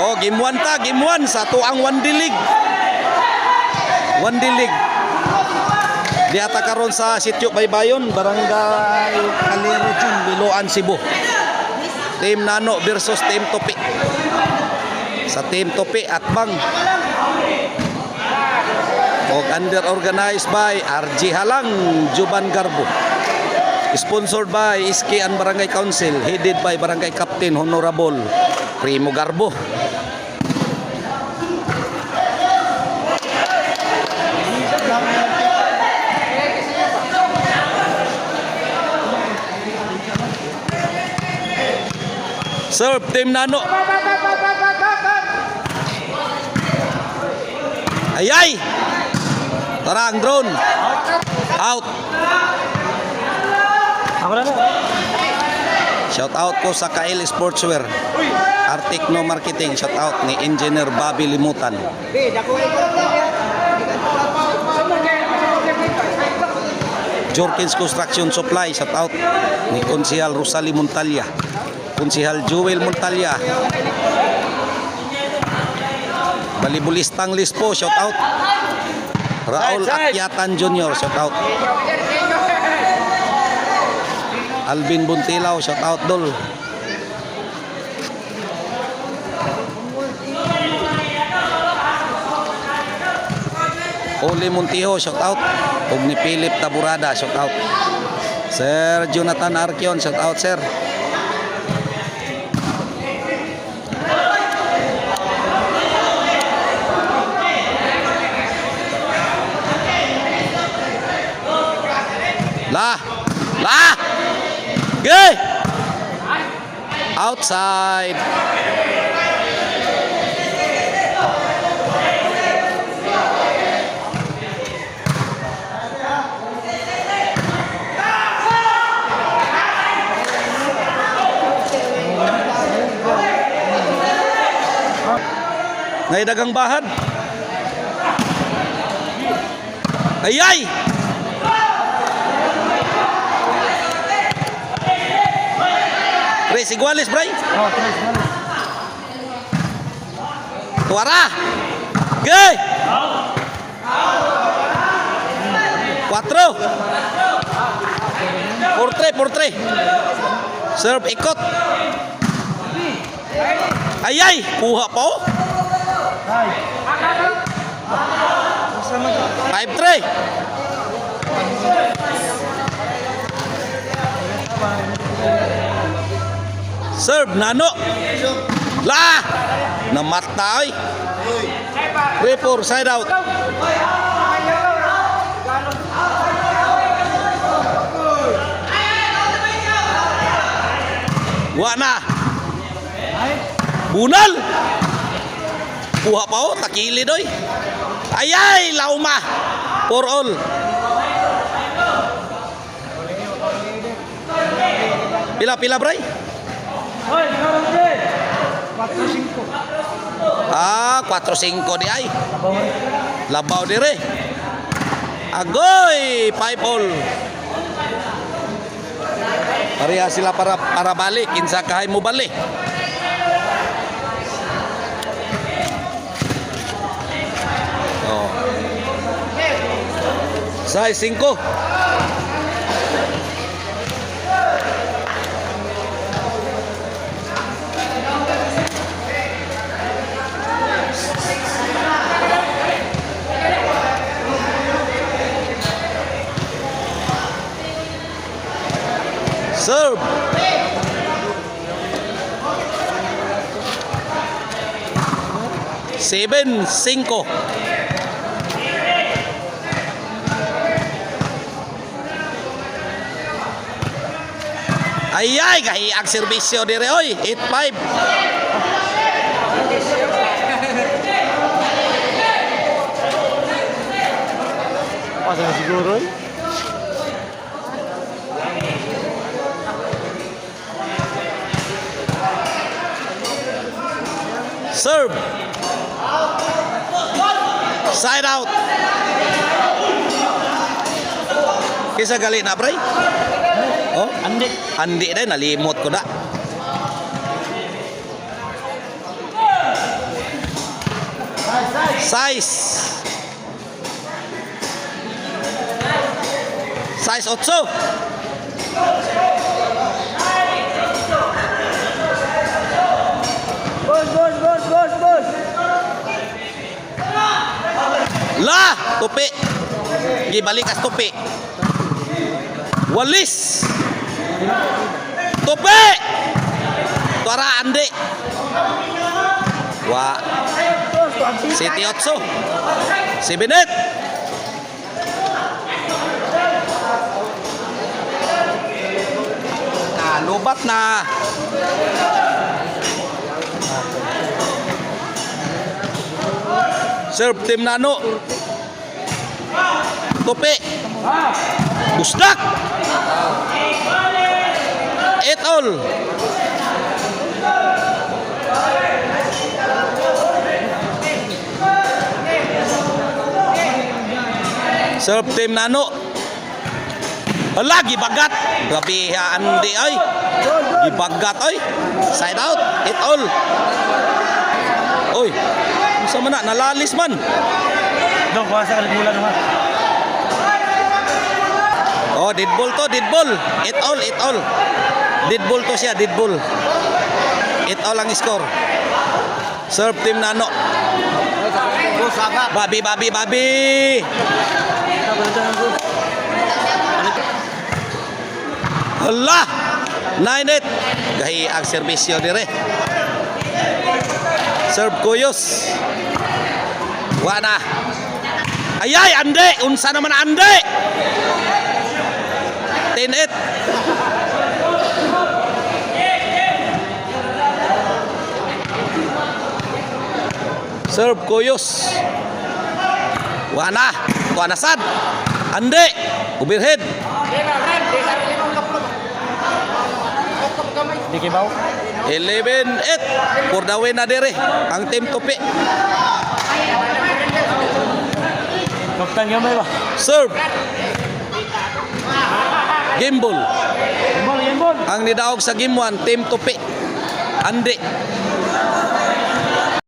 Oh, game 1 ta, game 1 sa tuang one dilig. One dilig. Diata karon sa Sitio Baybayon, Barangay Calero, Biloan, Cebu. Team Nano versus Team Topi. Sa Team Topi at Bang. Og under organized by RG Halang, Juban Garbo. Sponsored by Iskian Barangay Council, headed by Barangay Captain Honorable Primo Garbo. Serve Team Nano. Ayay! Tara ang drone. Out. Shout out ko sa Kail Sportswear, Articno Marketing. Shout out ni Engineer Bobby Limutan. Jorkins Construction Supply. Shout out ni Konsihal Rosalie Montalya, Konsihal Joel Montalya. Balibulistang Lispo. Shout out Raul Akyatan Jr. Shout out Alvin Buntilaw. Shout out Dol. Oli Montijo. Shout out. Og ni Philip Taburada. Shout out. Sir Jonathan Arkion. Shout out sir. La Gay outside. Ngay dagang bahad. Ayay! Tres iguales, Bray. Oh, tres iguales. Tuara. Gay. 4. Por 3. Serve ikot. Ayay, kuha pa oh. 5-3. Serve Nano. La! Namatay. 3-4 side out. Wa na. Bunal. Kuha pa oh, takili doy. Ayay, lauma. For all. Pila Bray? 4-5. Ah, 4-5 di ay. Labaw dire. Agoy, 5-all. Pareha sila para balik, kinsa kahay mo balik. Oh. Size 5. Serve. Seven, 5. Ayay, kahiag serbisyo dire oy. 8-5. Pasa na siguro eh. Serve. Side out. Kisa gali na, Bray? Oh, Andi din, nalimot ko na. Size 8. Bos. La, tupi. Gibalikas tupi. Walis. Tupi. Tuara ande. Wa. City 8. Si Benet. Lubat na. Serve Team Nano. Tupi. Busdak. 8-all. Serve Team Nano. Lagi bagat. Grabe Andi ay. Gibagat ay. Side out. 8-all. Oy. Sa mana nalalis man. Dong, kuasa ka mula naman. Oh, dead ball to, dead ball. 8-all. Dead ball to siya, dead ball. 8-all ang score. Serve Team Nano. Bos, agak. Babi. Hala! 9-8. Gahi ang serbisyo dire. Serve Kuyos. Wana. Ayay, Ande. Unsa naman Ande? 10-8. Serve Kuyos. Wana. Tuana sad. Ande. Overhead. Di kibaw. 11-8 for the win na dire ang Team Tupi. Kaptan gamay ba? Serve. Game ball. Yan bol. Ang nidaog sa game 1 Team Tupi. Andi.